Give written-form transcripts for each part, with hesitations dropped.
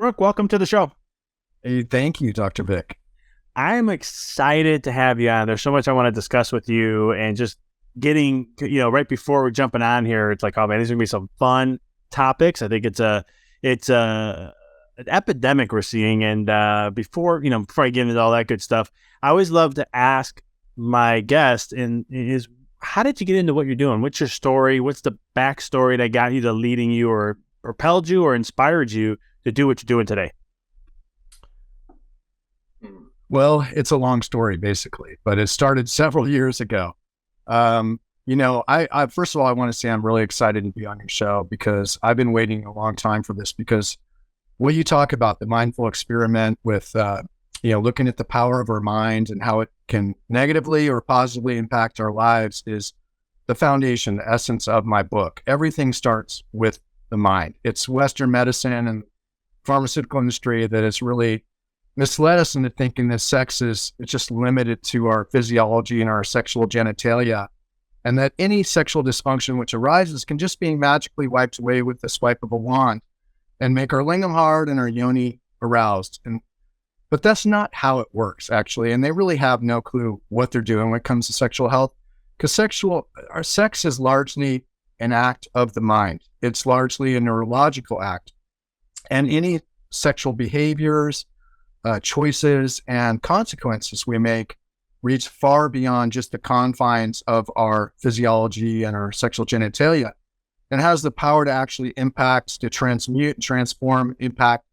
Brooke, welcome to the show. Hey, thank you, Dr. Vic. I'm excited to have you on. There's so much I want to discuss with you, and just getting, right before we're jumping on here, it's like, oh man, these are gonna be some fun topics. I think it's an epidemic we're seeing. And before I get into all that good stuff, I always love to ask my guest, and is how did you get into what you're doing? What's your story? What's the backstory that got you to leading you, or propelled you, or inspired you to do what you're doing today? Well, it's a long story, basically, but it started several years ago. I first of all, I want to say I'm really excited to be on your show because I've been waiting a long time for this. Because what you talk about, the mindful experiment with, looking at the power of our mind and how it can negatively or positively impact our lives, is the foundation, the essence of my book. Everything starts with the mind. It's Western medicine and pharmaceutical industry that has really misled us into thinking that sex is just limited to our physiology and our sexual genitalia, and that any sexual dysfunction which arises can just be magically wiped away with the swipe of a wand and make our lingam hard and our yoni aroused. But that's not how it works, actually. And they really have no clue what they're doing when it comes to sexual health, because our sex is largely an act of the mind. It's largely a neurological act. And any sexual behaviors, choices, and consequences we make reach far beyond just the confines of our physiology and our sexual genitalia, and has the power to actually impact, to transmute, transform, impact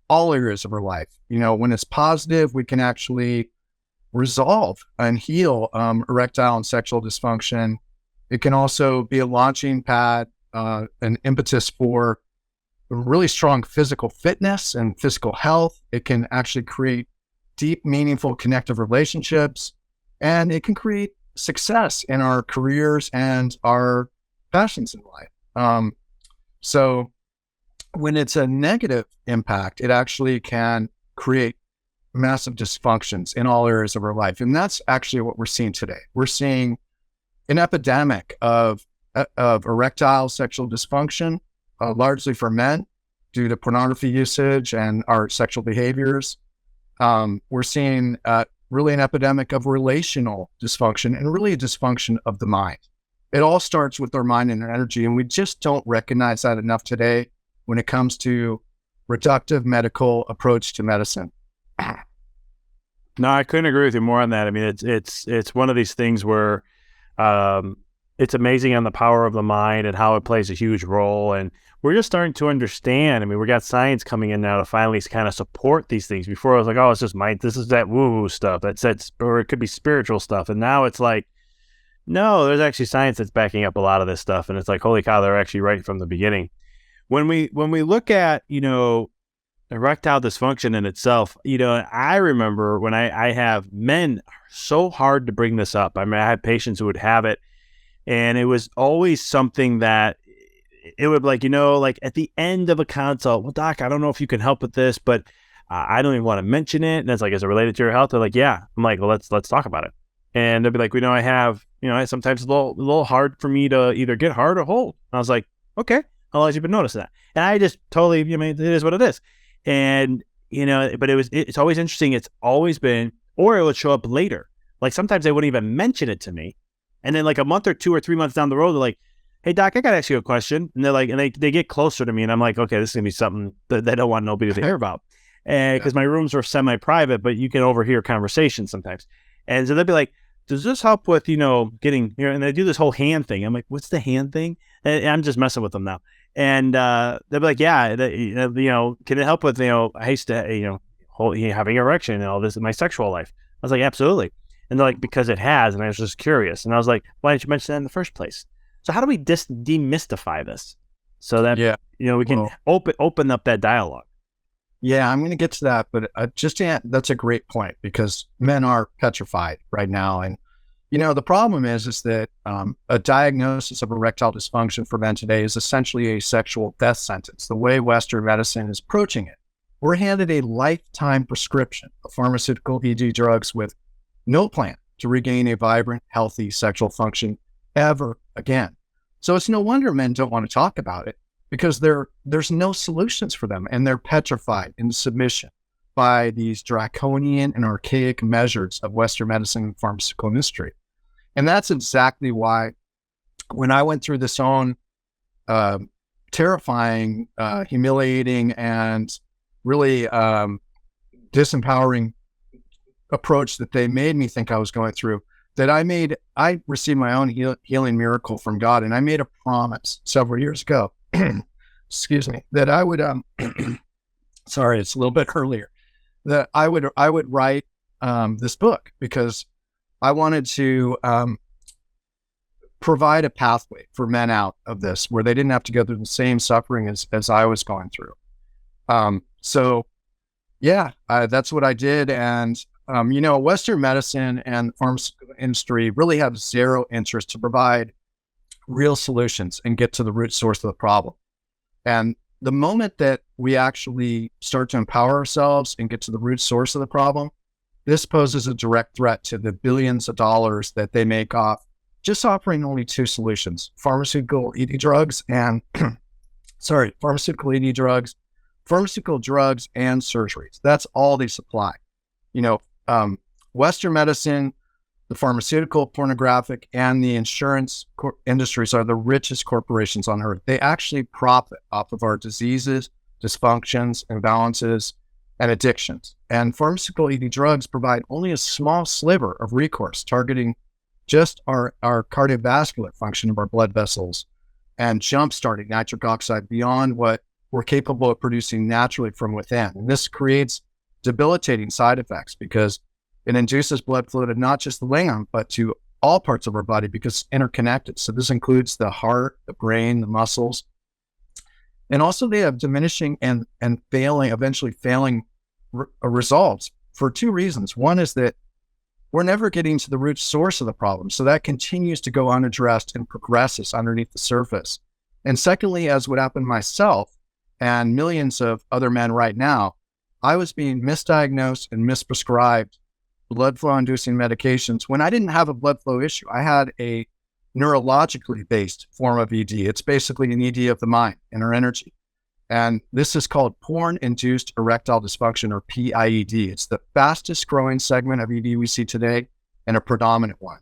all areas of our life. When it's positive, we can actually resolve and heal erectile and sexual dysfunction. It can also be a launching pad, an impetus for really strong physical fitness and physical health. It can actually create deep, meaningful, connective relationships, and it can create success in our careers and our passions in life. So when it's a negative impact, it actually can create massive dysfunctions in all areas of our life. And that's actually what we're seeing today. We're seeing an epidemic of erectile sexual dysfunction, largely for men, due to pornography usage and our sexual behaviors. We're seeing really an epidemic of relational dysfunction, and really a dysfunction of the mind. It all starts with our mind and our energy, and we just don't recognize that enough today when it comes to reductive medical approach to medicine. No, I couldn't agree with you more on that. I mean, it's one of these things where it's amazing on the power of the mind and how it plays a huge role. And we're just starting to understand. I mean, we got science coming in now to finally kind of support these things. Before I was like, oh, it's just mind. This is that woo-woo stuff. Or it could be spiritual stuff. And now it's like, no, there's actually science that's backing up a lot of this stuff. And it's like, holy cow, they're actually right from the beginning. When we look at, erectile dysfunction in itself, I remember when I have men so hard to bring this up. I mean, I had patients who would have it, and it was always something that it would like at the end of a consult, well, doc, I don't know if you can help with this, but I don't even want to mention it. And it's like, is it related to your health? They're like, yeah. I'm like, well, let's talk about it. And they'll be like, I have, sometimes it's a little hard for me to either get hard or hold. And I was like, okay, how long have you been noticing that? And I just totally, it is what it is. And, but it's always interesting. It's always been, or it would show up later. Like sometimes they wouldn't even mention it to me. And then like a month or 2 or 3 months down the road, they're like, hey doc, I got to ask you a question. And they're like, and they get closer to me, and I'm like, okay, this is gonna be something that they don't want nobody to hear about. And because my rooms are semi-private, but you can overhear conversations sometimes. And so they'll be like, does this help with, getting here? And they do this whole hand thing. I'm like, what's the hand thing? And I'm just messing with them now. And they'll be like, yeah, can it help with, I used to, having erection and all this in my sexual life. I was like, absolutely. And they're like, because it has. And I was just curious. And I was like, why didn't you mention that in the first place? So how do we demystify this so that, we can open up that dialogue? Yeah, I'm going to get to that. But that's a great point, because men are petrified right now. And, the problem is that a diagnosis of erectile dysfunction for men today is essentially a sexual death sentence. The way Western medicine is approaching it, we're handed a lifetime prescription of pharmaceutical ED drugs with no plan to regain a vibrant, healthy sexual function ever again. So it's no wonder men don't want to talk about it. because there's no solutions for them, and they're petrified in submission by these draconian and archaic measures of Western medicine and pharmaceutical industry. And that's exactly why when I went through this own terrifying, humiliating, and really disempowering approach that they made me think I was going through, that I received my own healing miracle from God. And I made a promise several years ago, excuse me, that I would, sorry, it's a little bit earlier, that I would write this book, because I wanted to provide a pathway for men out of this, where they didn't have to go through the same suffering as I was going through. So yeah, that's what I did. And, Western medicine and the pharmaceutical industry really have zero interest to provide real solutions and get to the root source of the problem. And the moment that we actually start to empower ourselves and get to the root source of the problem, this poses a direct threat to the billions of dollars that they make off just offering only two solutions: pharmaceutical ED drugs and pharmaceutical ED drugs, pharmaceutical drugs and surgeries. That's all they supply. Western medicine, the pharmaceutical, pornographic, and the insurance industries are the richest corporations on earth. They actually profit off of our diseases, dysfunctions, imbalances, and addictions. And pharmaceutical ED drugs provide only a small sliver of recourse, targeting just our cardiovascular function of our blood vessels and jump-starting nitric oxide beyond what we're capable of producing naturally from within. And this creates debilitating side effects, because it induces blood flow to not just the lung, but to all parts of our body, because it's interconnected. So this includes the heart, the brain, the muscles. And also they have diminishing and eventually failing results for two reasons. One is that we're never getting to the root source of the problem. So that continues to go unaddressed and progresses underneath the surface. And secondly, as would happen to myself and millions of other men right now, I was being misdiagnosed and misprescribed blood flow inducing medications when I didn't have a blood flow issue. I had a neurologically based form of ED. It's basically an ED of the mind and our energy. And this is called porn-induced erectile dysfunction, or PIED. It's the fastest growing segment of ED we see today, and a predominant one.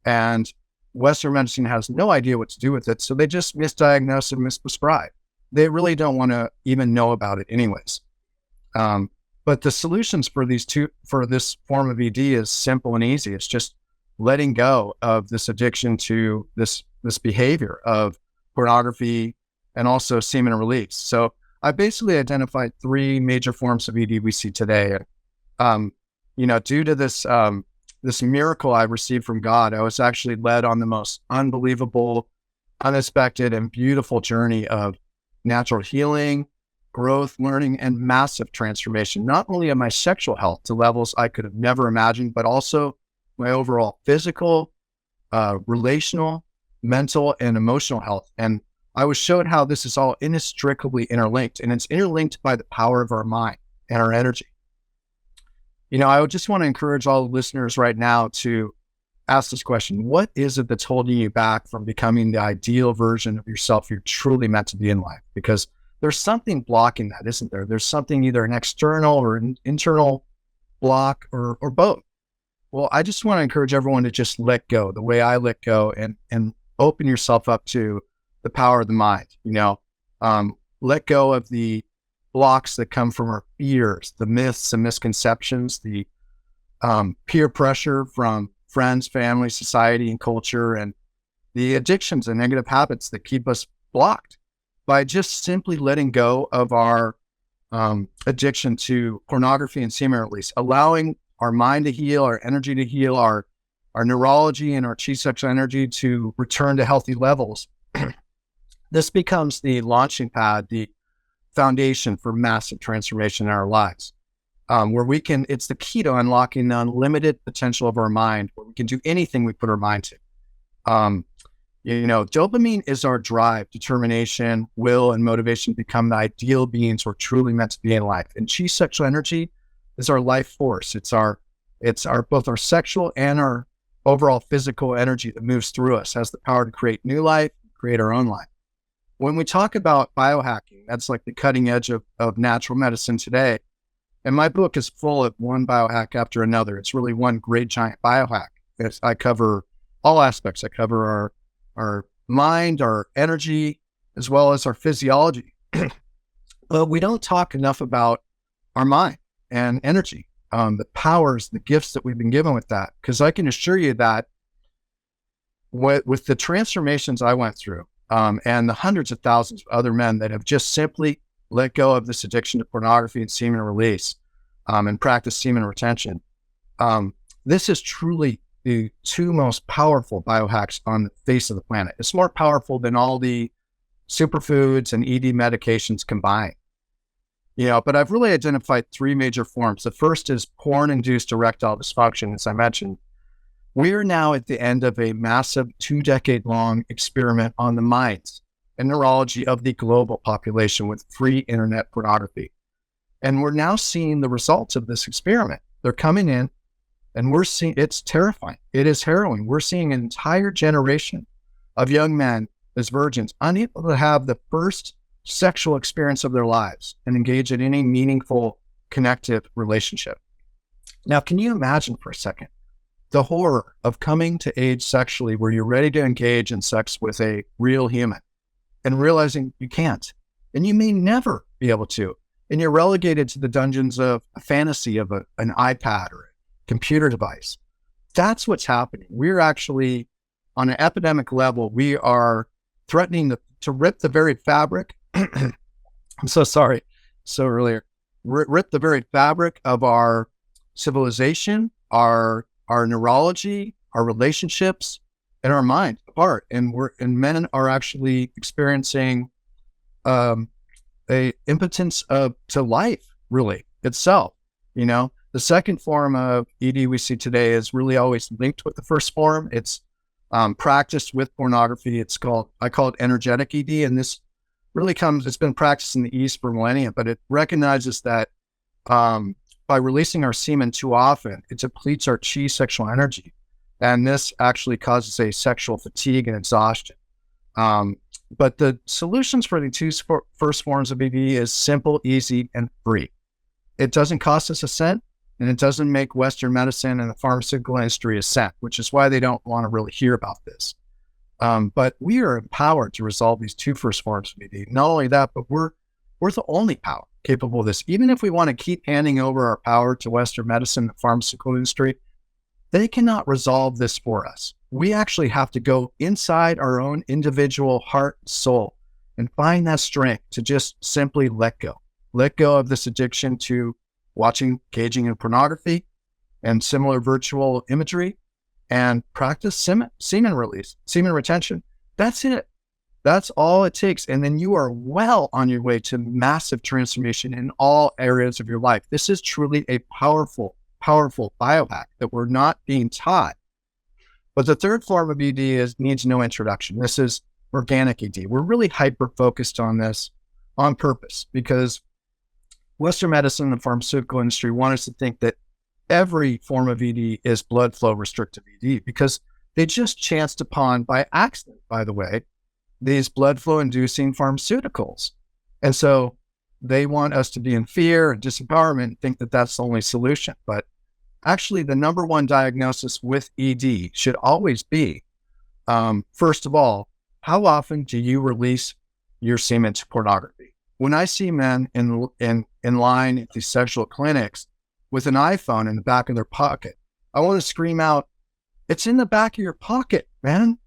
And Western medicine has no idea what to do with it, so they just misdiagnose and misprescribe. They really don't want to even know about it anyways. But the solutions for this form of ED is simple and easy. It's just letting go of this addiction to this behavior of pornography and also semen release. So I basically identified three major forms of ED we see today. Due to this miracle I received from God, I was actually led on the most unbelievable, unexpected, and beautiful journey of natural healing, growth, learning, and massive transformation, not only of my sexual health to levels I could have never imagined, but also my overall physical, relational, mental, and emotional health. And I was showed how this is all inextricably interlinked, and it's interlinked by the power of our mind and our energy. I would just want to encourage all the listeners right now to ask this question: what is it that's holding you back from becoming the ideal version of yourself you're truly meant to be in life? Because there's something blocking that, isn't there? There's something, either an external or an internal block, or both. Well, I just want to encourage everyone to just let go the way I let go, and open yourself up to the power of the mind. Let go of the blocks that come from our fears, the myths and misconceptions, the peer pressure from friends, family, society, and culture, and the addictions and negative habits that keep us blocked. By just simply letting go of our addiction to pornography and semen release, allowing our mind to heal, our energy to heal, our neurology and our chi sexual energy to return to healthy levels, this becomes the launching pad, the foundation for massive transformation in our lives, where it's the key to unlocking the unlimited potential of our mind, where we can do anything we put our mind to. Dopamine is our drive, determination, will, and motivation to become the ideal beings we're truly meant to be in life. And chi sexual energy is our life force. It's our both our sexual and our overall physical energy that moves through us, has the power to create new life, create our own life. when we talk about biohacking, that's like the cutting edge of natural medicine today. And my book is full of one biohack after another. It's really one great giant biohack. I cover all aspects. I cover our mind, our energy, as well as our physiology. But we don't talk enough about our mind and energy, the powers, the gifts that we've been given with that. Because I can assure you that with the transformations I went through, and the hundreds of thousands of other men that have just simply let go of this addiction to pornography and semen release, and practice semen retention, this is truly the two most powerful biohacks on the face of the planet. It's more powerful than all the superfoods and ED medications combined. But I've really identified three major forms. The first is porn-induced erectile dysfunction, as I mentioned. We are now at the end of a massive 2-decade-long experiment on the minds and neurology of the global population with free internet pornography. And we're now seeing the results of this experiment. They're coming in, and we're seeing, it's terrifying. It is harrowing. We're seeing an entire generation of young men as virgins, unable to have the first sexual experience of their lives and engage in any meaningful connective relationship. Now, can you imagine for a second the horror of coming to age sexually where you're ready to engage in sex with a real human and realizing you can't, and you may never be able to, and you're relegated to the dungeons of a fantasy of an iPad or a computer device? That's what's happening. We're actually, on an epidemic level, we are threatening to rip the very fabric. I'm so sorry. So earlier, rip the very fabric of our civilization, our neurology, our relationships, and our mind apart. And men are actually experiencing a impotence to life, really, itself. The second form of ED we see today is really always linked with the first form. It's practiced with pornography. I call it energetic ED, and this really it's been practiced in the East for millennia, but it recognizes that by releasing our semen too often, it depletes our chi sexual energy. And this actually causes a sexual fatigue and exhaustion. But the solutions for the two first forms of ED is simple, easy, and free. It doesn't cost us a cent, and it doesn't make Western medicine and the pharmaceutical industry a cent, which is why they don't want to really hear about this. But we are empowered to resolve these two first forms of ED. Not only that, but we're the only power capable of this. Even if we want to keep handing over our power to Western medicine and the pharmaceutical industry, they cannot resolve this for us. We actually have to go inside our own individual heart and soul and find that strength to just simply let go of this addiction to engaging in pornography and similar virtual imagery, and practice semen release, semen retention. That's it. That's all it takes. And then you are well on your way to massive transformation in all areas of your life. This is truly a powerful, powerful biohack that we're not being taught. But the third form of ED needs no introduction. This is organic ED. We're really hyper-focused on this on purpose because Western medicine and the pharmaceutical industry want us to think that every form of ED is blood flow restrictive ED because they just chanced upon, by accident, by the way, these blood flow inducing pharmaceuticals. And so they want us to be in fear and disempowerment and think that that's the only solution. But actually, the number one diagnosis with ED should always be, first of all, how often do you release your semen to pornography? When I see men in line at these sexual clinics with an iPhone in the back of their pocket, I want to scream out, it's in the back of your pocket, man.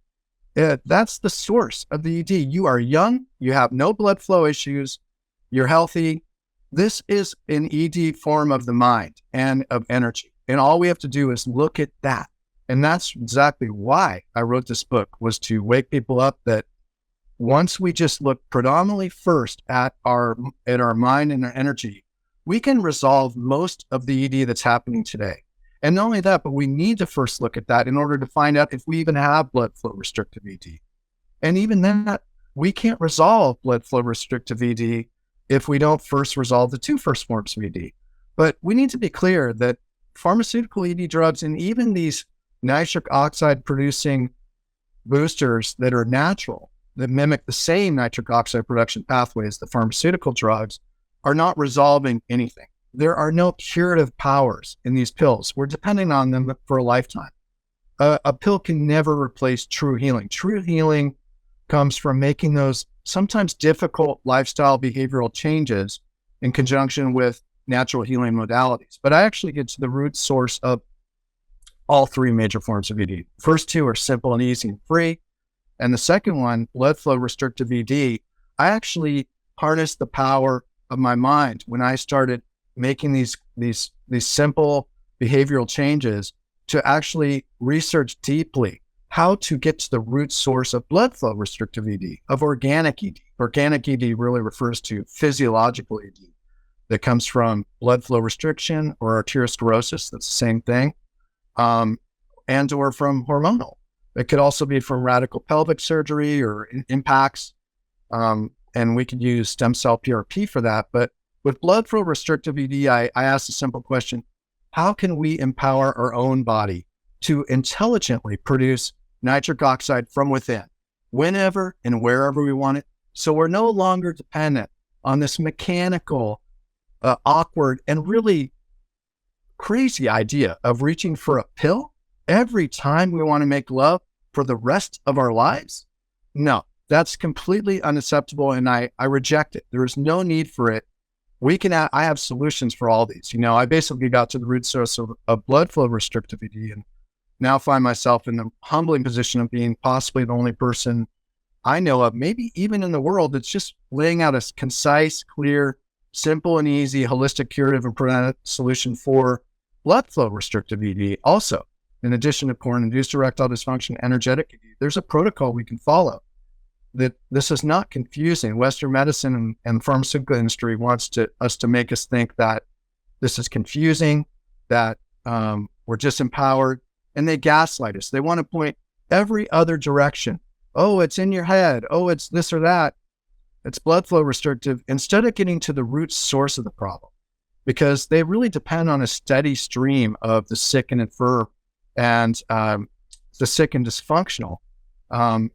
That's the source of the ED. You are young, you have no blood flow issues, you're healthy. This is an ED form of the mind and of energy. And all we have to do is look at that. And that's exactly why I wrote this book, was to wake people up that once we just look predominantly first at our mind and our energy, we can resolve most of the ED that's happening today. And not only that, but we need to first look at that in order to find out if we even have blood flow restrictive ED. And even then, we can't resolve blood flow restrictive ED if we don't first resolve the two first forms of ED. But we need to be clear that pharmaceutical ED drugs and even these nitric oxide producing boosters that are natural that mimic the same nitric oxide production pathway as the pharmaceutical drugs are not resolving anything. There are no curative powers in these pills. We're depending on them for a lifetime. A pill can never replace true healing. True healing comes from making those sometimes difficult lifestyle behavioral changes in conjunction with natural healing modalities. But I actually get to the root source of all three major forms of ED. First two are simple and easy and free. And the second one, blood flow restrictive ED, I actually harnessed the power of my mind when I started making these simple behavioral changes to actually research deeply how to get to the root source of blood flow restrictive ED, of organic ED. Organic ED really refers to physiological ED that comes from blood flow restriction or arteriosclerosis. That's the same thing. And or from hormonal. It could also be from radical pelvic surgery or impacts. And we could use stem cell PRP for that. But with blood flow restrictive ED, I asked a simple question: how can we empower our own body to intelligently produce nitric oxide from within, whenever and wherever we want it? So we're no longer dependent on this mechanical, awkward, and really crazy idea of reaching for a pill every time we want to make love for the rest of our lives. No, that's completely unacceptable, and I reject it. There is no need for it. I have solutions for all these. I basically got to the root source of blood flow restrictive ED, and now find myself in the humbling position of being possibly the only person I know of, maybe even in the world, that's just laying out a concise, clear, simple and easy, holistic, curative, and preventive solution for blood flow restrictive ED. Also, in addition to porn-induced erectile dysfunction, energetic ED, there's a protocol we can follow. That this is not confusing. Western medicine and pharmaceutical industry wants us to make us think that this is confusing, that we're disempowered, and they gaslight us. They want to point every other direction. Oh, it's in your head. Oh, it's this or that. It's blood flow restrictive, instead of getting to the root source of the problem, because they really depend on a steady stream of the sick and infirm and the sick and dysfunctional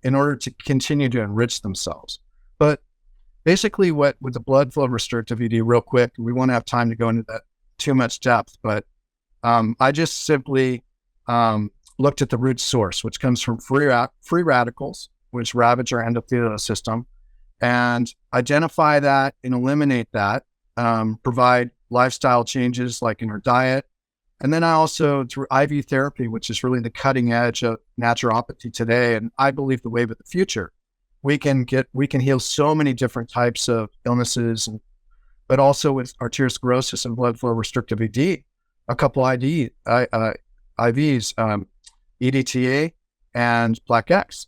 in order to continue to enrich themselves. But basically with the blood flow restrictive ED, real quick, we won't have time to go into that too much depth, but I just simply looked at the root source, which comes from free radicals, which ravage our endothelial system, and identify that and eliminate that, provide lifestyle changes like in our diet. And then I also, through IV therapy, which is really the cutting edge of naturopathy today, and I believe the wave of the future, we can heal so many different types of illnesses, but also with arteriosclerosis and blood flow restrictive ED, a couple IVs, EDTA and Black X.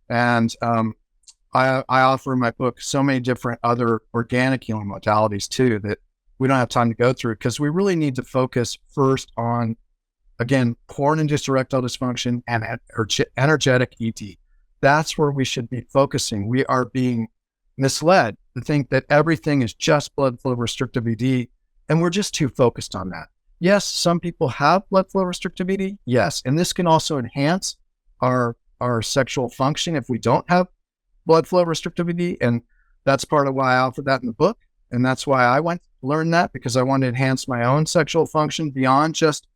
And I offer in my book so many different other organic healing modalities too that we don't have time to go through, because we really need to focus first on, again, porn-induced erectile dysfunction and energetic ED. That's where we should be focusing. We are being misled to think that everything is just blood flow restrictive ED, and we're just too focused on that. Yes, some people have blood flow restrictive ED, yes, and this can also enhance our sexual function if we don't have blood flow restrictive ED, and that's part of why I offer that in the book, and that's why I learned that, because I want to enhance my own sexual function beyond just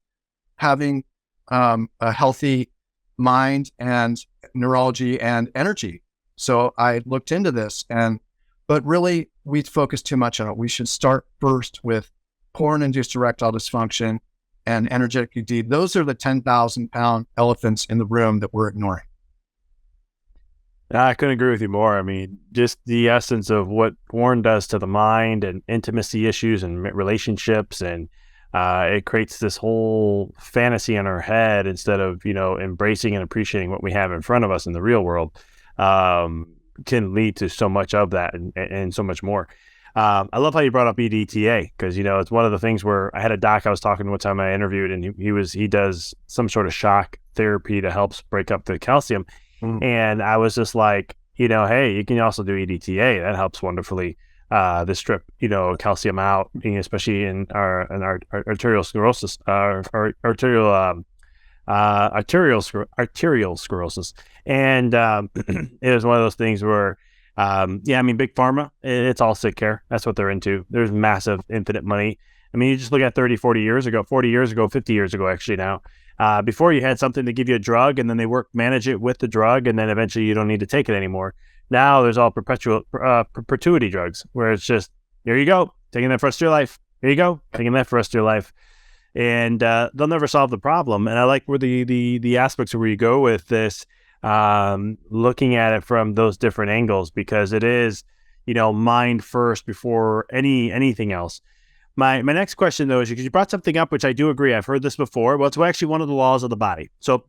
having a healthy mind and neurology and energy. So I looked into this, but really we focus too much on it. We should start first with porn-induced erectile dysfunction and energetic ED. Those are the 10,000-pound elephants in the room that we're ignoring. I couldn't agree with you more. I mean, just the essence of what porn does to the mind and intimacy issues and relationships, and it creates this whole fantasy in our head instead of, embracing and appreciating what we have in front of us in the real world, can lead to so much of that and so much more. I love how you brought up EDTA, because, it's one of the things where I had a doc I was talking to one time I interviewed, and he does some sort of shock therapy to help break up the calcium. And I was just like, hey, you can also do EDTA. That helps wonderfully to strip, calcium out, especially in our arterial sclerosis, our arterial arterial sclerosis. And it was one of those things where, yeah, I mean, big pharma, it's all sick care. That's what they're into. There's massive, infinite money. I mean, you just look at 30, 40 years ago, 50 years ago, actually now. Before you had something to give you a drug, and then they manage it with the drug, and then eventually you don't need to take it anymore. Now there's all perpetuity drugs, where it's just, here you go, taking that for the rest of your life. Here you go, taking that for the rest of your life. And they'll never solve the problem. And I like where the aspects of where you go with this, looking at it from those different angles, because it is, mind first before anything else. My next question, though, is because you brought something up, which I do agree. I've heard this before. Well, it's actually one of the laws of the body. So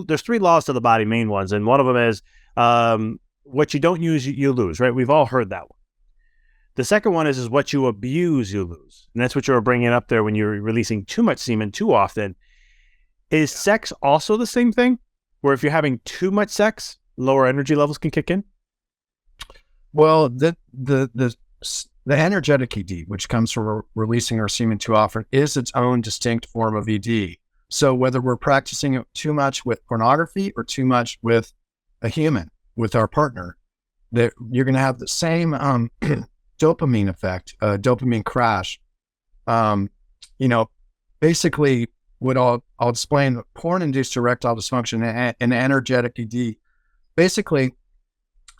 there's 3 laws to the body, main ones. And one of them is what you don't use, you lose, right? We've all heard that one. The second one is what you abuse, you lose. And that's what you were bringing up there when you're releasing too much semen too often. Is sex also the same thing? Where if you're having too much sex, lower energy levels can kick in? Well, the energetic ED, which comes from releasing our semen too often, is its own distinct form of ED. So whether we're practicing it too much with pornography or too much with a human, with our partner, that you're going to have the same dopamine effect, dopamine crash. Basically what I'll explain, porn-induced erectile dysfunction and energetic ED. Basically,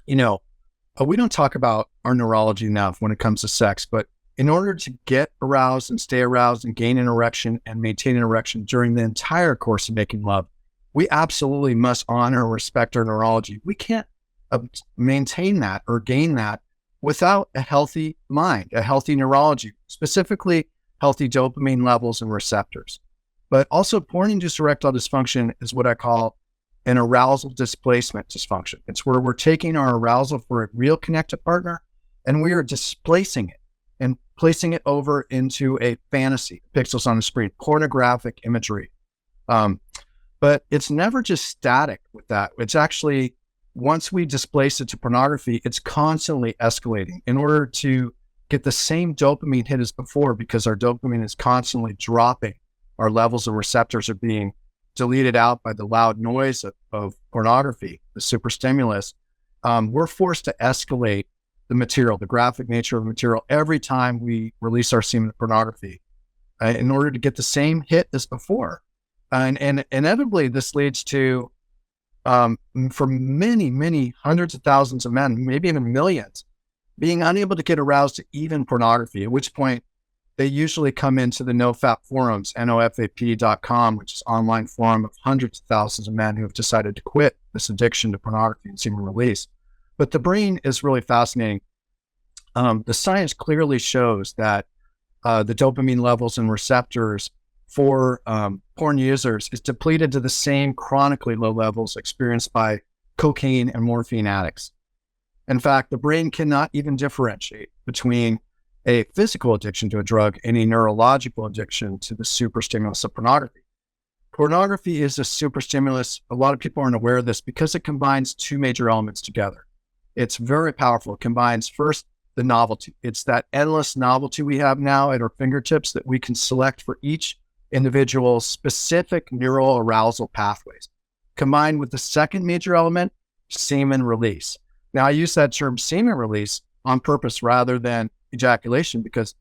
we don't talk about our neurology enough when it comes to sex, but in order to get aroused and stay aroused and gain an erection and maintain an erection during the entire course of making love, we absolutely must honor and respect our neurology. We can't maintain that or gain that without a healthy mind, a healthy neurology, specifically healthy dopamine levels and receptors. But also porn-induced erectile dysfunction is what I call an arousal displacement dysfunction. It's where we're taking our arousal for a real connected partner and we are displacing it and placing it over into a fantasy, pixels on the screen, pornographic imagery. But it's never just static with that. It's actually, once we displace it to pornography, it's constantly escalating in order to get the same dopamine hit as before, because our dopamine is constantly dropping. Our levels of receptors are being deleted out by the loud noise of pornography, the superstimulus. We're forced to escalate the material, the graphic nature of the material, every time we release our semen pornography in order to get the same hit as before. And inevitably, this leads to, for many, many hundreds of thousands of men, maybe even millions, being unable to get aroused to even pornography, at which point they usually come into the NoFap forums, nofap.com, which is an online forum of hundreds of thousands of men who have decided to quit this addiction to pornography and semen release. But the brain is really fascinating. The science clearly shows that the dopamine levels and receptors for porn users is depleted to the same chronically low levels experienced by cocaine and morphine addicts. In fact, the brain cannot even differentiate between a physical addiction to a drug and a neurological addiction to the superstimulus of pornography. Pornography is a superstimulus. A lot of people aren't aware of this because it combines 2 major elements together. It's very powerful. It combines first the novelty. It's that endless novelty we have now at our fingertips that we can select for each individual's specific neural arousal pathways, combined with the second major element, semen release. Now, I use that term semen release on purpose rather than ejaculation because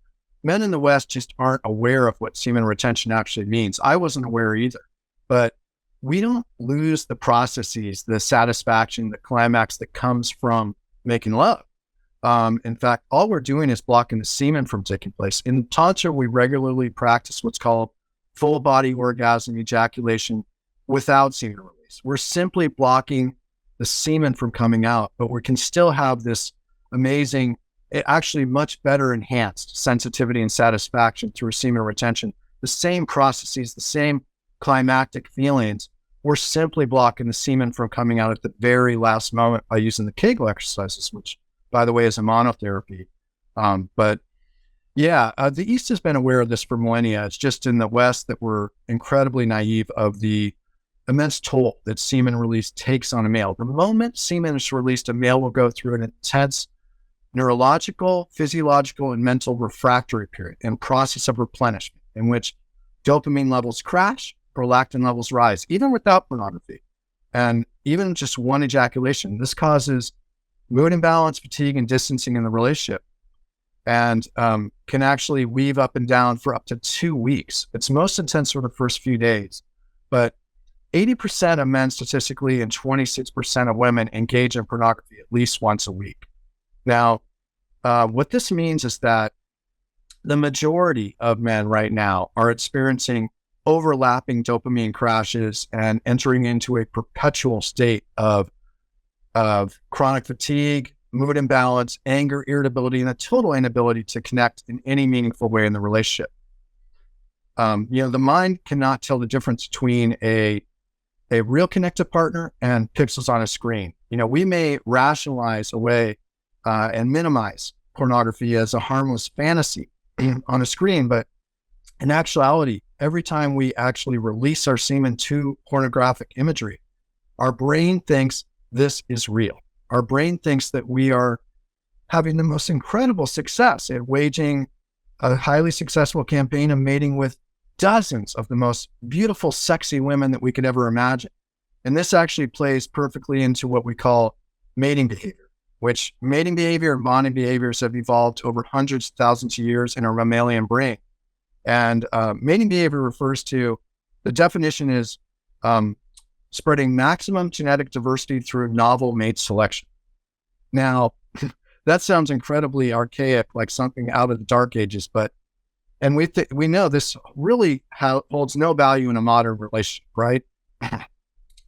men in the West just aren't aware of what semen retention actually means. I wasn't aware either, but we don't lose the processes, the satisfaction, the climax that comes from making love. In fact, all we're doing is blocking the semen from taking place. In Tantra, we regularly practice what's called full body orgasm ejaculation without semen release. We're simply blocking the semen from coming out, but we can still have this amazing, actually much better enhanced sensitivity and satisfaction through semen retention. The same processes, the same climactic feelings. We're simply blocking the semen from coming out at the very last moment by using the Kegel exercises, which, by the way, is a monotherapy. The East has been aware of this for millennia. It's just in the West that we're incredibly naive of the immense toll that semen release takes on a male. The moment semen is released, a male will go through an intense neurological, physiological, and mental refractory period and process of replenishment in which dopamine levels crash, prolactin levels rise, even without pornography. And even just one ejaculation, this causes mood imbalance, fatigue, and distancing in the relationship, and can actually weave up and down for up to 2 weeks. It's most intense for the first few days, but 80% of men statistically and 26% of women engage in pornography at least once a week. Now, what this means is that the majority of men right now are experiencing overlapping dopamine crashes and entering into a perpetual state of chronic fatigue, mood imbalance, anger, irritability, and a total inability to connect in any meaningful way in the relationship. The mind cannot tell the difference between a real connected partner and pixels on a screen. We may rationalize away and minimize pornography as a harmless fantasy on a screen, but in actuality, every time we actually release our semen to pornographic imagery, our brain thinks this is real. Our brain thinks that we are having the most incredible success at waging a highly successful campaign of mating with dozens of the most beautiful, sexy women that we could ever imagine. And this actually plays perfectly into what we call mating behavior, which mating behavior and bonding behaviors have evolved over hundreds of thousands of years in our mammalian brain. And mating behavior refers to, the definition is spreading maximum genetic diversity through novel mate selection. Now, that sounds incredibly archaic, like something out of the dark ages, and we know this really holds no value in a modern relationship, right?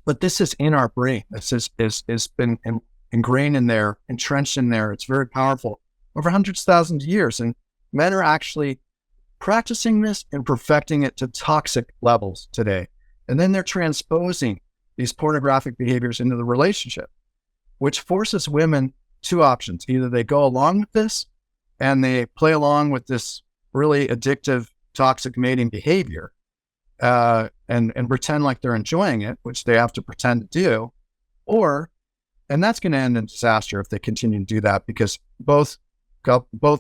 But this is in our brain. This is been ingrained in there, entrenched in there. It's very powerful over hundreds of thousands of years. And men are actually practicing this and perfecting it to toxic levels today. And then they're transposing these pornographic behaviors into the relationship, which forces women two options. Either they go along with this and they play along with this really addictive, toxic mating behavior and pretend like they're enjoying it, which they have to pretend to do, and that's going to end in disaster if they continue to do that, because both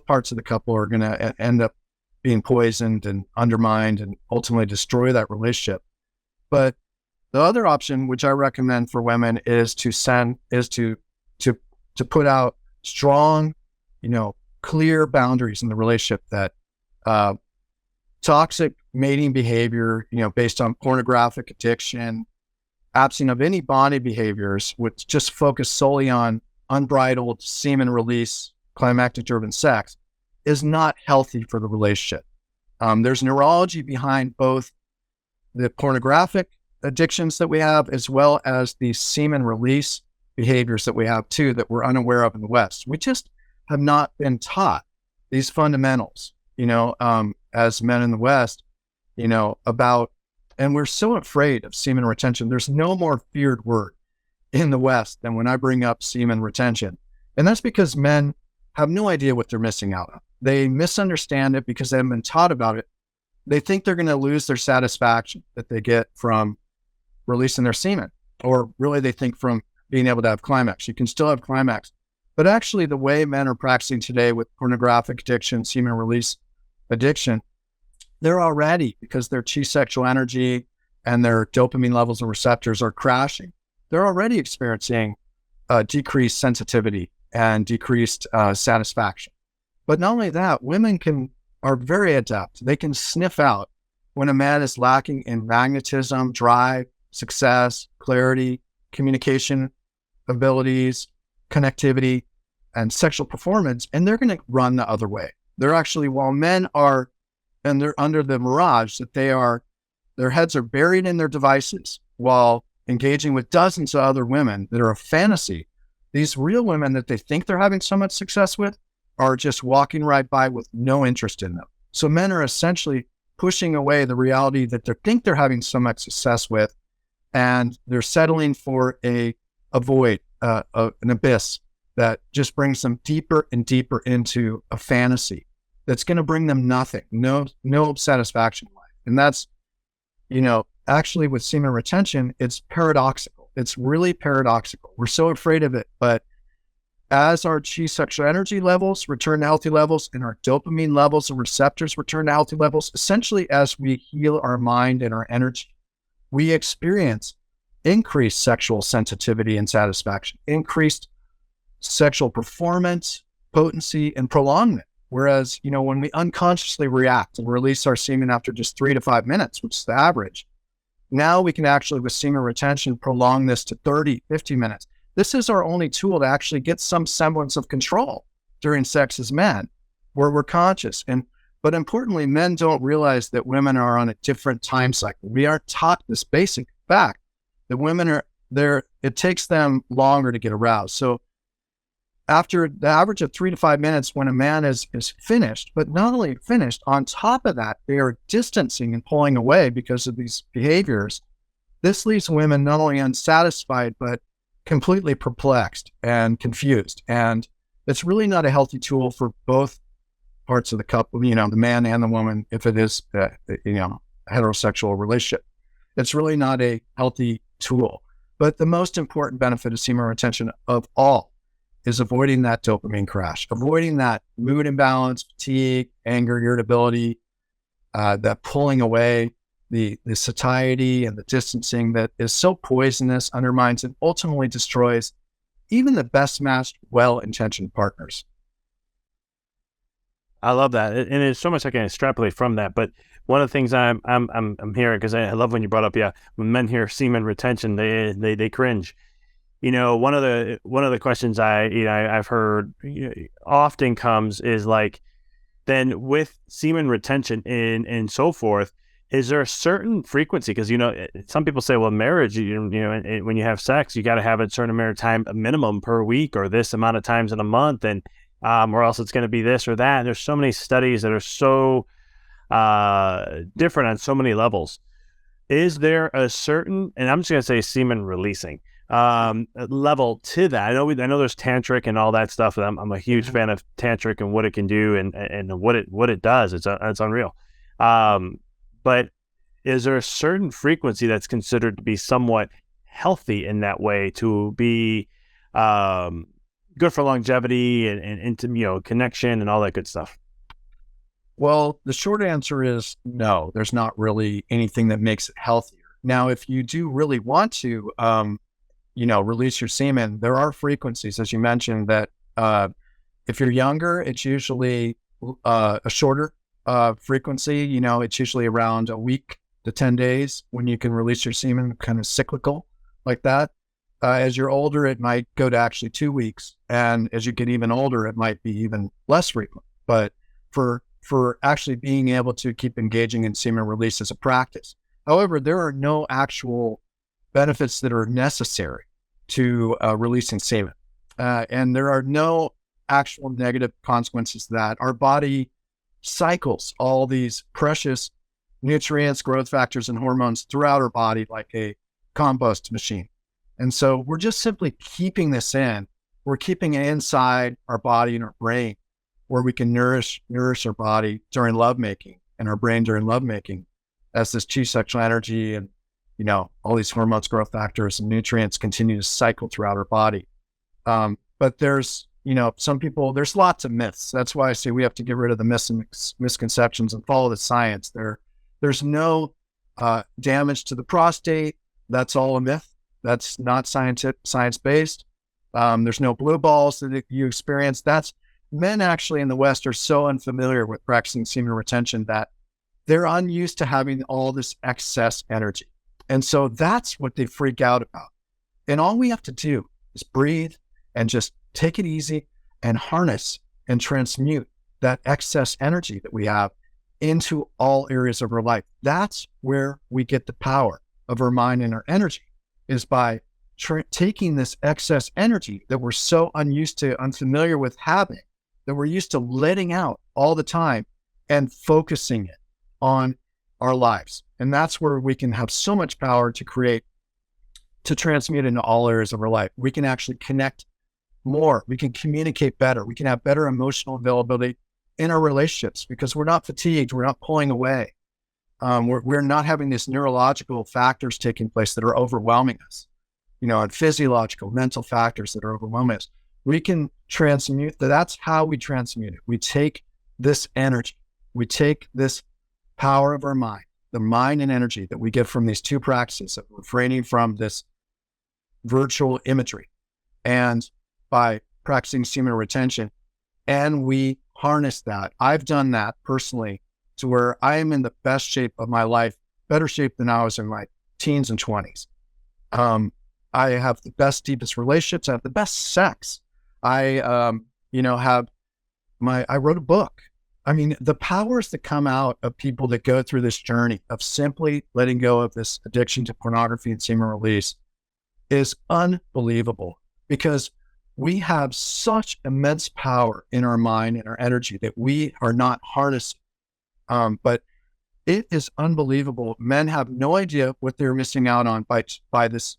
parts of the couple are going to end up being poisoned and undermined and ultimately destroy that relationship. But the other option, which I recommend for women, is to put out strong, clear boundaries in the relationship that toxic mating behavior, based on pornographic addiction, absent of any bonding behaviors, which just focus solely on unbridled semen release, climactic-driven sex, is not healthy for the relationship. There's neurology behind both the pornographic addictions that we have, as well as the semen release behaviors that we have too, that we're unaware of in the West. We just have not been taught these fundamentals, as men in the West, about, and we're so afraid of semen retention. There's no more feared word in the West than when I bring up semen retention. And that's because men have no idea what they're missing out on. They misunderstand it because they haven't been taught about it. They think they're going to lose their satisfaction that they get from releasing their semen, or really they think from being able to have climax. You can still have climax. But actually, the way men are practicing today with pornographic addiction, semen release addiction, they're already, because their chi sexual energy and their dopamine levels and receptors are crashing, they're already experiencing decreased sensitivity and decreased satisfaction. But not only that, women are very adept. They can sniff out when a man is lacking in magnetism, drive, success, clarity, communication abilities, connectivity, and sexual performance, and they're going to run the other way. They're actually, while men are, and they're under the mirage that their heads are buried in their devices while engaging with dozens of other women that are a fantasy. These real women that they think they're having so much success with are just walking right by with no interest in them. So men are essentially pushing away the reality that they think they're having so much success with, and they're settling for a void, an abyss that just brings them deeper and deeper into a fantasy that's going to bring them nothing, no satisfaction in life. And that's, actually with semen retention, it's paradoxical. It's really paradoxical. We're so afraid of it, but as our chi sexual energy levels return to healthy levels and our dopamine levels and receptors return to healthy levels, essentially as we heal our mind and our energy, we experience increased sexual sensitivity and satisfaction, increased sexual performance, potency, and prolongment. Whereas, when we unconsciously react and release our semen after just 3 to 5 minutes, which is the average, now we can actually, with semen retention, prolong this to 30, 50 minutes. This is our only tool to actually get some semblance of control during sex as men, where we're conscious. But importantly, men don't realize that women are on a different time cycle. We aren't taught this basic fact that women are there. It takes them longer to get aroused. So after the average of 3 to 5 minutes, when a man is finished, but not only finished, on top of that, they are distancing and pulling away because of these behaviors. This leaves women not only unsatisfied, but completely perplexed and confused. And it's really not a healthy tool for both parts of the couple, the man and the woman, if it is, a heterosexual relationship. It's really not a healthy tool. But the most important benefit of semen retention of all is avoiding that dopamine crash, avoiding that mood imbalance, fatigue, anger, irritability, that pulling away, the satiety and the distancing that is so poisonous, undermines, and ultimately destroys even the best matched, well-intentioned partners. I love that, and there's so much I can extrapolate from that. But one of the things I'm hearing, because I love when you brought up, when men hear semen retention, they cringe. One of the questions I've heard often comes is like, then with semen retention and so forth, is there a certain frequency? Because some people say, well, marriage, when you have sex, you got to have a certain amount of time, a minimum per week, or this amount of times in a month, and or else it's going to be this or that. And there's so many studies that are so different on so many levels. Is there a certain, and I'm just going to say semen releasing level to that? I know there's tantric and all that stuff. I'm a huge fan of tantric and what it can do and what it does. It's unreal. But is there a certain frequency that's considered to be somewhat healthy in that way to be good for longevity and connection and all that good stuff? Well, the short answer is no. There's not really anything that makes it healthier. Now, if you do really want to release your semen, there are frequencies, as you mentioned, that if you're younger, it's usually a shorter frequency. It's usually around a week to 10 days when you can release your semen, kind of cyclical like that. As you're older, it might go to actually 2 weeks. And as you get even older, it might be even less frequent. But for actually being able to keep engaging in semen release as a practice. However, there are no actual benefits that are necessary to releasing semen. And there are no actual negative consequences to that. Our body cycles all these precious nutrients, growth factors, and hormones throughout our body like a compost machine. And so we're just simply keeping this in. We're keeping it inside our body and our brain, where we can nourish our body during lovemaking and our brain during lovemaking as this chi sexual energy and all these hormones, growth factors, and nutrients continue to cycle throughout our body. But there's, some people, there's lots of myths. That's why I say we have to get rid of the myths and misconceptions and follow the science. There's no damage to the prostate. That's all a myth. That's not science-based. There's no blue balls that you experience. Men actually in the West are so unfamiliar with practicing semen retention that they're unused to having all this excess energy. And so that's what they freak out about. And all we have to do is breathe and just take it easy and harness and transmute that excess energy that we have into all areas of our life. That's where we get the power of our mind and our energy, is by taking this excess energy that we're so unfamiliar with having, that we're used to letting out all the time, and focusing it on our lives. And that's where we can have so much power to transmute into all areas of our life. We can actually connect more. We can communicate better. We can have better emotional availability in our relationships because we're not fatigued. We're not pulling away. We're not having these neurological factors taking place that are overwhelming us, and physiological, mental factors that are overwhelming us. We can transmute that. That's how we transmute it. We take this energy, we take this power of our mind, the mind and energy that we get from these two practices of refraining from this virtual imagery and by practicing semen retention, and we harness that. I've done that personally to where I am in the best shape of my life, better shape than I was in my teens and 20s. I have the best, deepest relationships. I have the best sex. I wrote a book. I mean, the powers that come out of people that go through this journey of simply letting go of this addiction to pornography and semen release is unbelievable, because we have such immense power in our mind and our energy that we are not harnessing. But it is unbelievable. Men have no idea what they're missing out on by this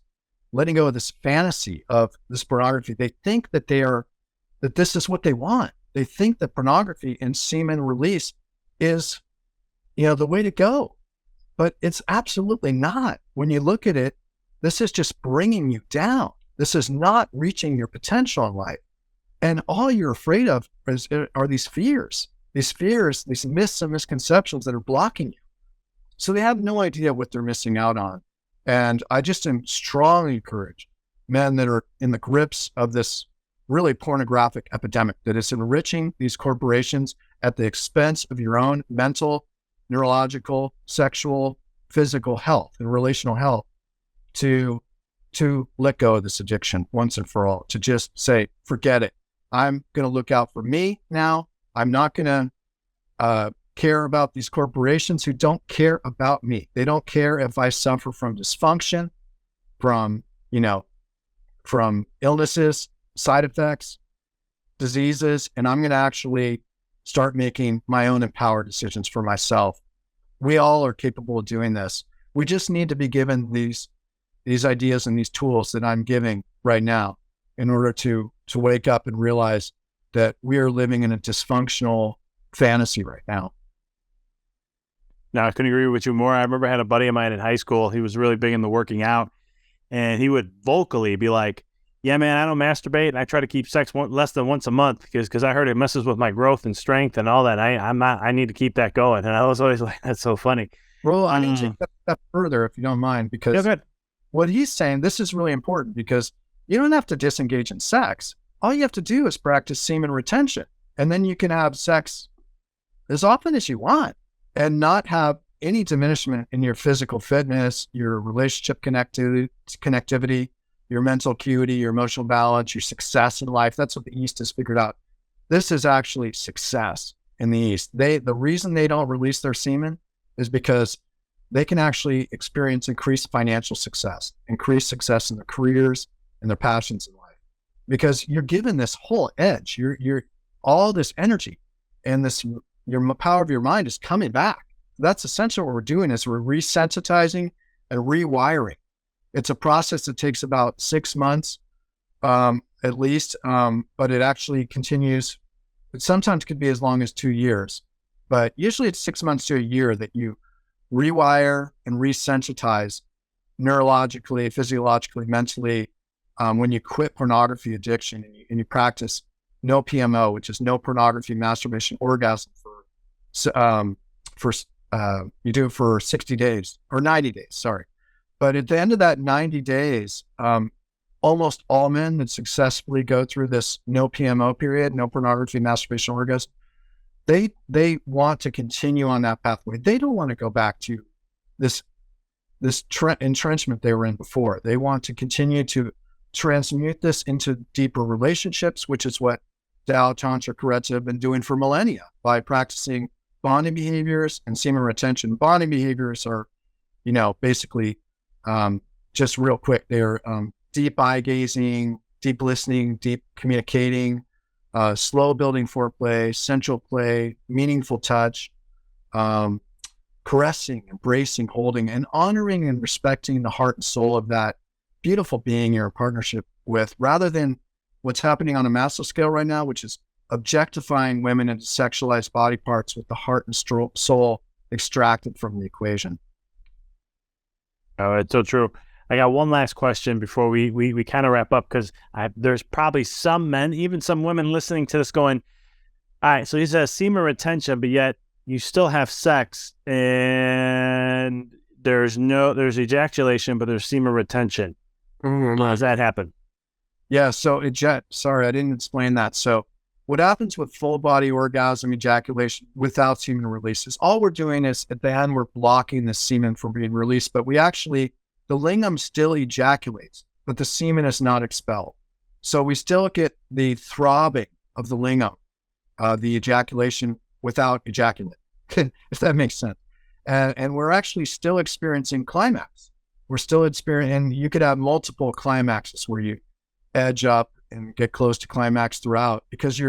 letting go of this fantasy of this pornography. They think that this is what they want. They think that pornography and semen release is, the way to go, but it's absolutely not. When you look at it, this is just bringing you down. This is not reaching your potential in life. And all you're afraid of are these fears, these myths and misconceptions that are blocking you. So they have no idea what they're missing out on. And I just am strongly encourage men that are in the grips of this really pornographic epidemic that is enriching these corporations at the expense of your own mental, neurological, sexual, physical health and relational health, to let go of this addiction once and for all, to just say, forget it. I'm going to look out for me now. I'm not going to care about these corporations who don't care about me. They don't care if I suffer from dysfunction, from illnesses, side effects, diseases, and I'm going to actually start making my own empowered decisions for myself. We all are capable of doing this. We just need to be given these ideas and these tools that I'm giving right now in order to wake up and realize that we are living in a dysfunctional fantasy right now. No, I couldn't agree with you more. I remember I had a buddy of mine in high school. He was really big into working out, and he would vocally be like, yeah, man, I don't masturbate, and I try to keep sex less than once a month because I heard it messes with my growth and strength and all that. I need to keep that going. And I was always like, that's so funny. Well, I need to take that step further, if you don't mind, because what he's saying, this is really important, because you don't have to disengage in sex. All you have to do is practice semen retention, and then you can have sex as often as you want and not have any diminishment in your physical fitness, your relationship connectivity, your mental acuity, your emotional balance, your success in life. That's what the East has figured out. This is actually success in the East. The reason they don't release their semen is because they can actually experience increased financial success, increased success in their careers and their passions in life, because you're given this whole edge. You're all this energy and your power of your mind is coming back. That's essentially what we're doing, is we're resensitizing and rewiring. It's a process that takes about 6 months, at least, but it actually continues. It sometimes could be as long as 2 years, but usually it's 6 months to a year that you rewire and resensitize neurologically, physiologically, mentally, when you quit pornography addiction and you practice no PMO, which is no pornography, masturbation, orgasm you do it for 60 days or 90 days, sorry. But at the end of that 90 days, almost all men that successfully go through this no PMO period, no pornography, masturbation, orgasm, they want to continue on that pathway. They don't want to go back to this entrenchment they were in before. They want to continue to transmute this into deeper relationships, which is what Tao, Tantra, Curable have been doing for millennia by practicing bonding behaviors and semen retention. Bonding behaviors are, basically, just real quick, they're deep eye gazing, deep listening, deep communicating, slow building foreplay, sensual play, meaningful touch, caressing, embracing, holding, and honoring and respecting the heart and soul of that beautiful being you're in partnership with, rather than what's happening on a massive scale right now, which is objectifying women into sexualized body parts with the heart and soul extracted from the equation. Oh, it's so true. I got one last question before we kind of wrap up, because there's probably some men, even some women listening to this going, all right, so he says semen retention, but yet you still have sex, and there's ejaculation, but there's semen retention. How does that happen? Yeah. So sorry, I didn't explain that. So what happens with full body orgasm ejaculation without semen release is all we're doing is at the end, we're blocking the semen from being released, but the lingam still ejaculates, but the semen is not expelled. So we still get the throbbing of the lingam, the ejaculation without ejaculate, if that makes sense. And we're actually still experiencing climax. We're still experiencing, and you could have multiple climaxes where you edge up and get close to climax throughout, because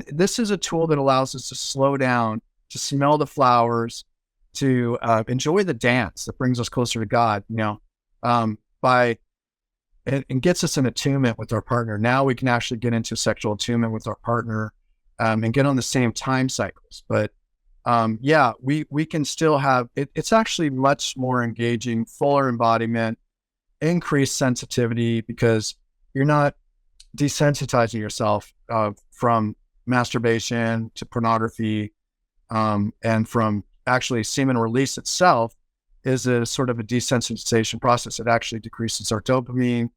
this is a tool that allows us to slow down, to smell the flowers, to enjoy the dance that brings us closer to God, and gets us in attunement with our partner. Now we can actually get into sexual attunement with our partner and get on the same time cycles. But we can still have, it's actually much more engaging, fuller embodiment, increased sensitivity, because you're not desensitizing yourself from masturbation to pornography, and from actually semen release itself is a sort of a desensitization process. It actually decreases our dopamine,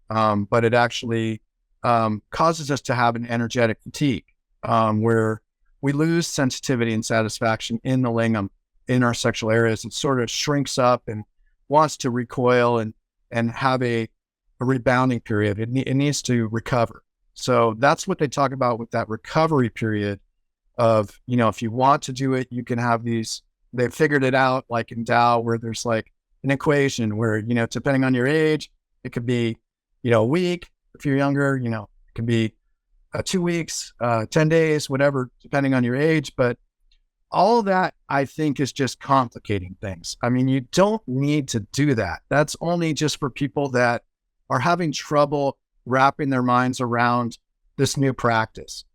but it actually causes us to have an energetic fatigue, where we lose sensitivity and satisfaction in the lingam, in our sexual areas. It sort of shrinks up and wants to recoil and have a rebounding period. It needs to recover. So that's what they talk about with that recovery period of, if you want to do it, you can have these, they figured it out like in Tao, where there's like an equation where, depending on your age, it could be, a week. If you're younger, it could be 2 weeks, 10 days, whatever, depending on your age. But all of that, I think, is just complicating things. I mean, you don't need to do that. That's only just for people that are having trouble wrapping their minds around this new practice.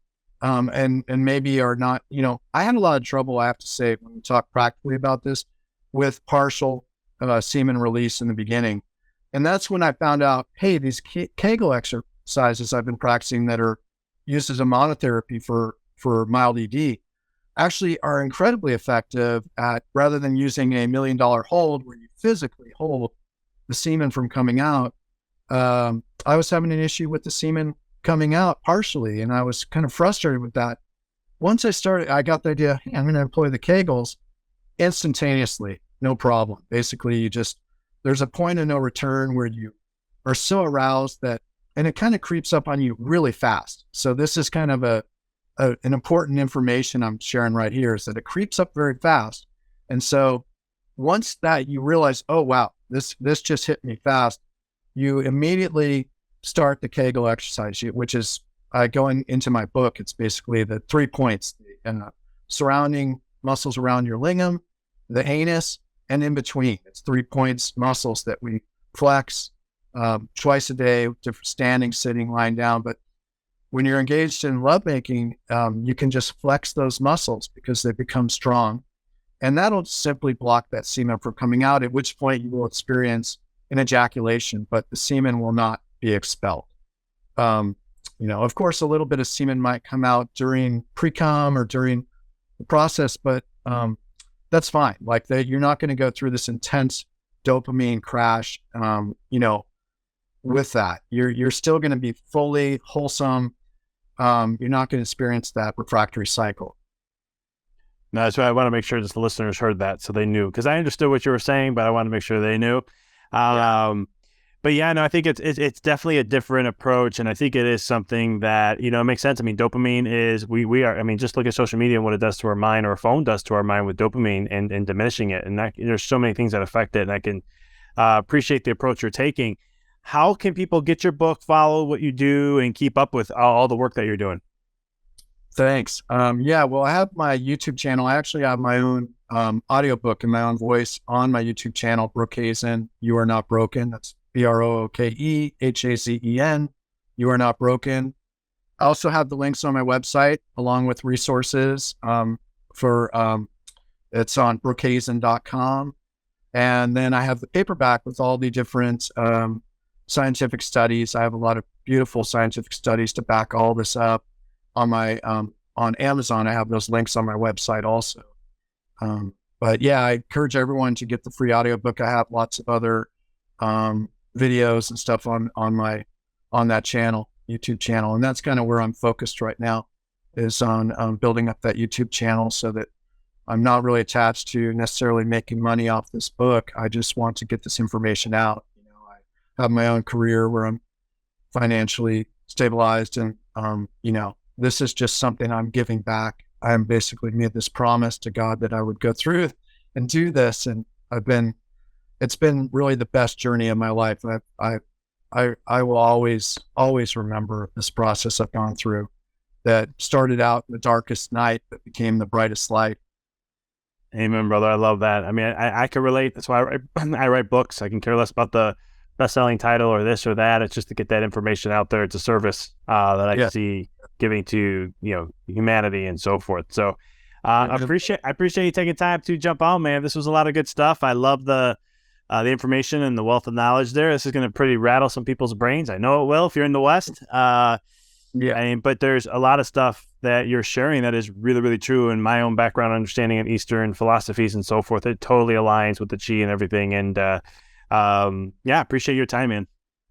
And maybe are not, I had a lot of trouble, I have to say, when we talk practically about this, with partial semen release in the beginning. And that's when I found out, hey, these Kegel exercises I've been practicing that are used as a monotherapy for mild ED actually are incredibly effective at, rather than using a $1 million hold where you physically hold the semen from coming out. I was having an issue with the semen coming out partially, and I was kind of frustrated with that. Once I got the idea, hey, I'm going to employ the Kegels instantaneously, no problem. Basically, there's a point of no return where you are so aroused and it kind of creeps up on you really fast. So this is kind of an important information I'm sharing right here, is that it creeps up very fast. And so once that you realize, oh, wow, this just hit me fast, you immediately start the Kegel exercise, which is going into my book. It's basically the 3 points, surrounding muscles around your lingam, the anus, and in between. It's 3 points, muscles that we flex twice a day, different standing, sitting, lying down. But when you're engaged in lovemaking, you can just flex those muscles because they become strong. And that'll simply block that semen from coming out, at which point you will experience an ejaculation, but the semen will not be expelled. Of course, a little bit of semen might come out during pre-com or during the process, but that's fine. Like you're not going to go through this intense dopamine crash, with that. You're still going to be fully wholesome. You're not going to experience that refractory cycle. No, that's why I want to make sure that the listeners heard that, so they knew, because I understood what you were saying, but I want to make sure they knew. But yeah, no, I think it's definitely a different approach, and I think it is something that, it makes sense. I mean, dopamine is, we are, I mean, just look at social media and what it does to our mind, or our phone does to our mind with dopamine and diminishing it. And there's so many things that affect it, and I can appreciate the approach you're taking. How can people get your book, follow what you do, and keep up with all the work that you're doing? Thanks. Well, I have my YouTube channel. I actually have my own audiobook in my own voice on my YouTube channel, Brooke Hazen, You Are Not Broken. That's BrookeHazen. You Are Not Broken. I also have the links on my website along with resources it's on brookehazen.com. And then I have the paperback with all the different scientific studies. I have a lot of beautiful scientific studies to back all this up. On my on Amazon, I have those links on my website also. But yeah, I encourage everyone to get the free audiobook. I have lots of other videos and stuff on that channel, YouTube channel. And that's kind of where I'm focused right now, is on building up that YouTube channel so that I'm not really attached to necessarily making money off this book. I just want to get this information out. I have my own career where I'm financially stabilized, and this is just something I'm giving back. I am basically made this promise to God that I would go through and do this, and it's been really the best journey of my life. I will always remember this process I've gone through, that started out in the darkest night but became the brightest light. Amen, brother. I love that. I mean, I can relate. That's why I write books. I can care less about the best-selling title or this or that. It's just to get that information out there. It's a service that I see giving to humanity and so forth. So I appreciate you taking time to jump on, man. This was a lot of good stuff. I love the information and the wealth of knowledge there. This is going to pretty rattle some people's brains. I know it will if you're in the West. But there's a lot of stuff that you're sharing that is really, really true. In my own background understanding of Eastern philosophies and so forth, it totally aligns with the chi and everything. And appreciate your time, man.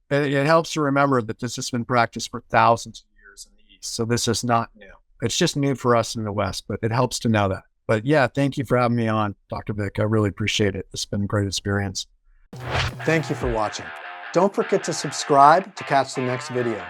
It helps to remember that this has been practiced for thousands of years in the East. So this is not new. It's just new for us in the West, but it helps to know that. But yeah, thank you for having me on, Dr. Vic. I really appreciate it. It's been a great experience. Thank you for watching. Don't forget to subscribe to catch the next video.